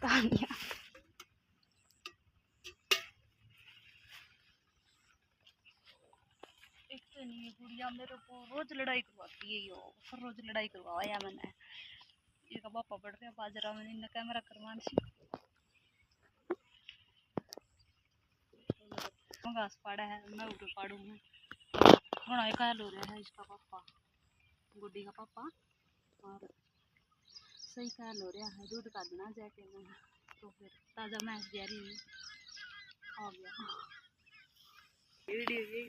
कहानियाँ। एक तो नहीं गुड़िया मेरे को रोज लड़ाई करवाती है, यो हर रोज लड़ाई करवाया मैंने। इसका पापा पढ़ रहे बाजरा में इन्हें कैमरा करवाने से घास पाड़ा है, मैं उधर पाड़ूंगा। थोड़ा एक हो रहा है इसका पापा, गुड्डी का पापा, और सही ख्याल हो रहा है। दूध का देना जाके मैं तो फिर ताज़ा मैच जा रही है आ गया वीडियो यही